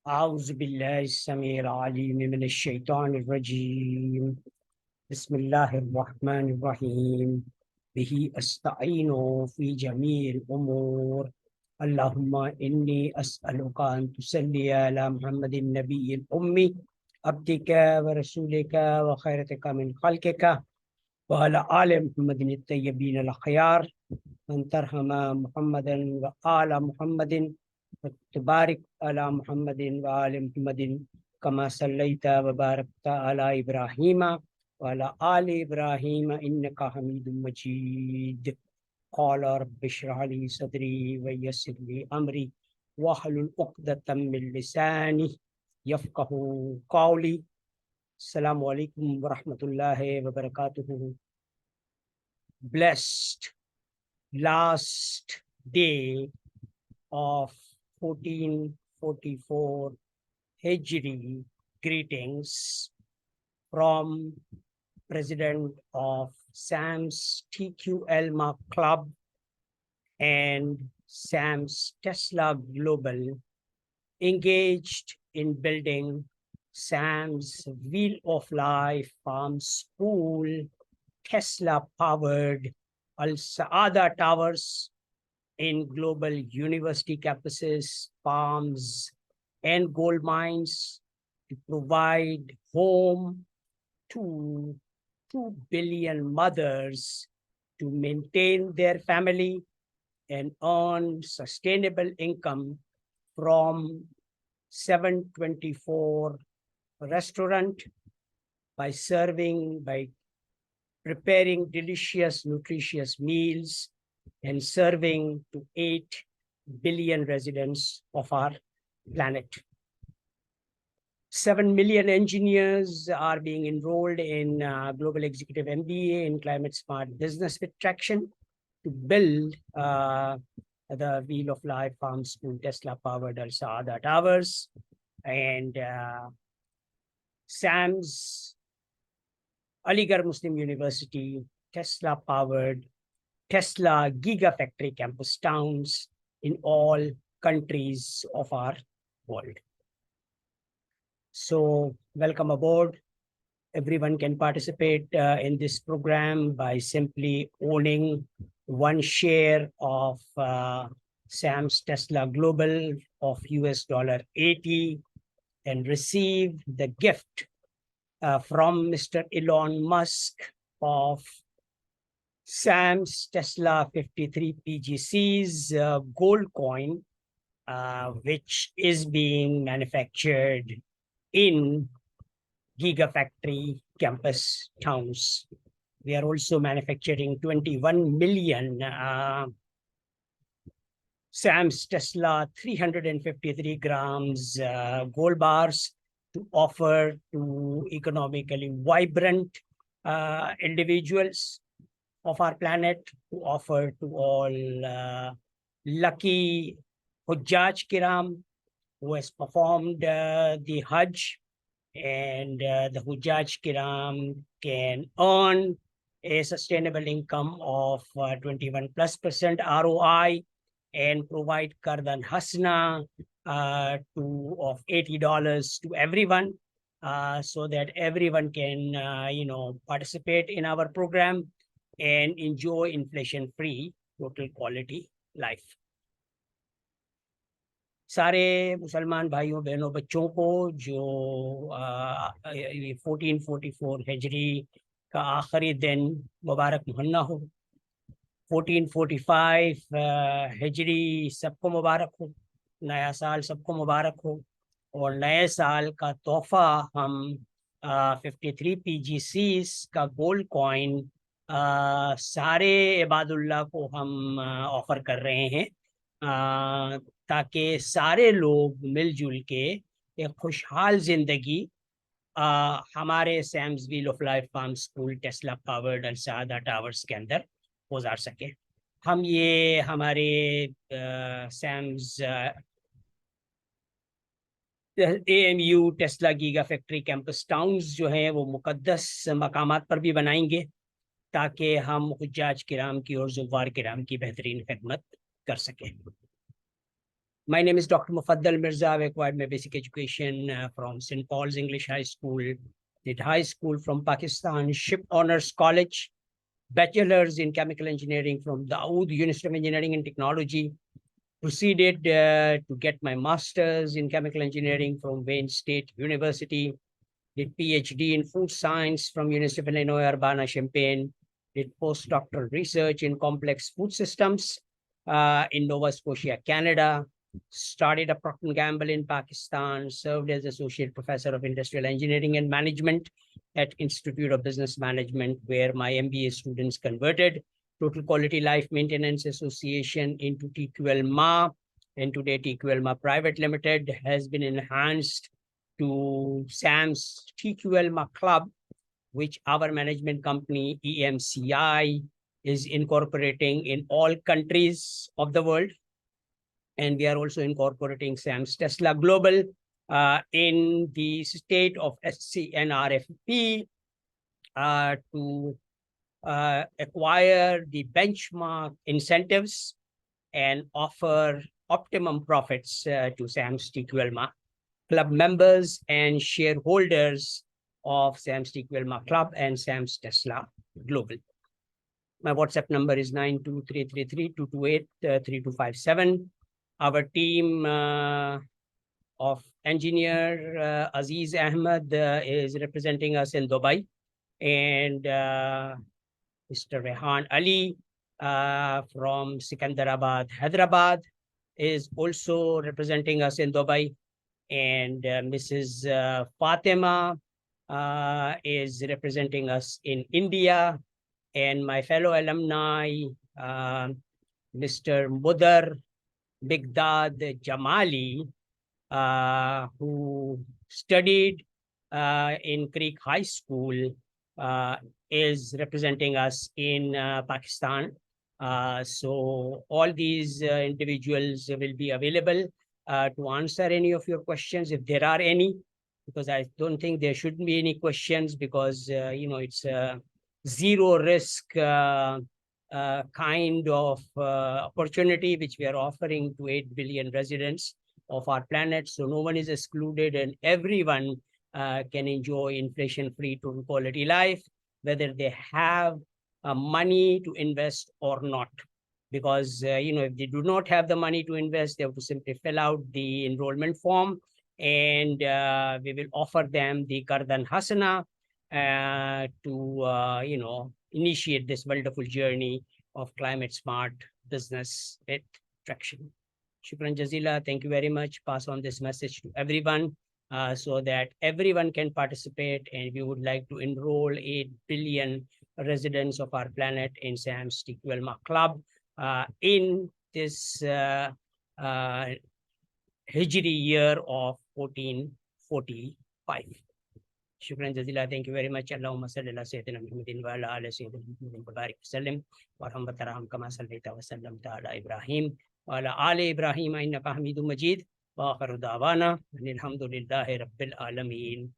أعوذ بالله السميع العليم من الشيطان الرجيم بسم الله الرحمن الرحيم به أستعين في جميع الأمور اللهم إني أسألك أن تصلي على محمد النبي الأمي عبدك ورسولك وخيرتك من خلقك وعلى آل محمد الطيبين الأخيار أن ترحم محمدا وآل محمد وتبارك على محمد وآل محمد كما صليت وباركت على إبراهيم وعلى آل إبراهيم إنك حميد مجيد. قال رب اشرح لي صدري ويسر لي أمري واحلل عقدة من لساني يفقه قولي. السلام عليكم ورحمة الله وبركاته. Blessed last day of 1444 Hijri. Greetings from President of SAMS TQLMA Club and SAMS Tesla Global, engaged in building SAMS Wheel of Life Farm School, Tesla-powered Al-Saada Towers in global university campuses, farms, and gold mines to provide home to 2 billion mothers to maintain their family and earn sustainable income from 724 restaurant by preparing delicious, nutritious meals and serving to 8 billion residents of our planet. 7 million engineers are being enrolled in Global Executive MBA in Climate Smart Business with Traction to build the Wheel of Life Farm School Tesla-powered Al-Saada Towers and SAMS Aligarh Muslim University Tesla-powered Tesla Gigafactory campus towns in all countries of our world. So welcome aboard. Everyone can participate in this program by simply owning one share of SAMS Tesla Global of $80 and receive the gift from Mr. Elon Musk of SAMS Tesla 53 PGCs gold coin, which is being manufactured in Gigafactory campus towns. We are also manufacturing 21 million SAMS Tesla 353 grams gold bars to offer to economically vibrant individuals of our planet, to offer to all lucky Hujjaj Kiram who has performed the Hajj, and the Hujjaj Kiram can earn a sustainable income of 21+% ROI and provide Qardan Hasana of $80 to everyone, so that everyone can participate in our program and enjoy inflation-free total quality life. सारे मुसलमान भाइयों बहनों बच्चों को जो 1444 हिजरी का आखिरी दिन मुबारक मुहन्ना हो, 1445 हिजरी सबको मुबारक हो, नया साल सबको मुबारक हो, और नए साल का तोहफा हम 53 PGCs का गोल्ड कॉइन सारे इबादुल्लाह को हम ऑफर कर रहे हैं, ताकि सारे लोग मिलजुल के एक खुशहाल जिंदगी हमारे Sam's wheel of life farm school Tesla powered Al Sada towers के अंदर गुजार सके। हम ये हमारे Sam's AMU Tesla giga factory campus towns जो हैं वो मुकद्दस मकामात पर भी बनाएंगे, ताकि हम हुज्जाज किराम की और ज़ुव्वार किराम की बेहतरीन खिदमत कर सकें। My name is Dr. Mufaddal Mirza. I acquired my basic education from St. Paul's English High School, did high school from Pakistan Ship Honors College, bachelor's in chemical engineering from Dawood University of Engineering and Technology, proceeded to get my master's in chemical engineering from Wayne State University, did PhD in food science from University of Illinois Urbana-Champaign, did postdoctoral research in complex food systems in Nova Scotia, Canada, started at Procter & Gamble in Pakistan, served as Associate Professor of Industrial Engineering and Management at Institute of Business Management, where my MBA students converted Total Quality Life Maintenance Association into TQLMA, and today TQLMA Private Limited has been enhanced to SAMS TQLMA Club, which our management company, EMCI, is incorporating in all countries of the world. And we are also incorporating SAMS Tesla Global in the state of SCNRFP to acquire the benchmark incentives and offer optimum profits to SAMS TQLMA Club members and shareholders of SAMS TQLMA Club and SAMS Tesla Global. My WhatsApp number is 92333-228-3257. Our team of engineer Aziz Ahmed is representing us in Dubai, and Mr. Rehan Ali from Sikandarabad, Hyderabad is also representing us in Dubai, and Mrs. Fatima is representing us in India, and my fellow alumni, Mr. Mudar Bigdad Jamali, who studied in Creek High School, is representing us in Pakistan. So all these individuals will be available to answer any of your questions if there are any, because I don't think there shouldn't be any questions, because it's a zero risk kind of opportunity which we are offering to 8 billion residents of our planet. So no one is excluded, and everyone can enjoy inflation-free total quality life, whether they have money to invest or not. Because if they do not have the money to invest, they have to simply fill out the enrollment form, and we will offer them the Qardan Hasana to initiate this wonderful journey of climate smart business with traction. Shukran Jazila. Thank you very much. Pass on this message to everyone so that everyone can participate, and we would like to enroll 8 billion residents of our planet in SAMS TQLMA Club in this Hijri year of 1445. Shukran Jazila. Thank you very much. Allahumma salli ala Sayyidina Muhammadin wa ala ala Sayyidina Muhammadin wa barik wasallim wa rahmataraham kama sallaita wa sallamta ala Ibrahim wa ala ali Ibrahim innaka Hamidum Majid wa akhiru da'wana alhamdulillahi rabbil alamin.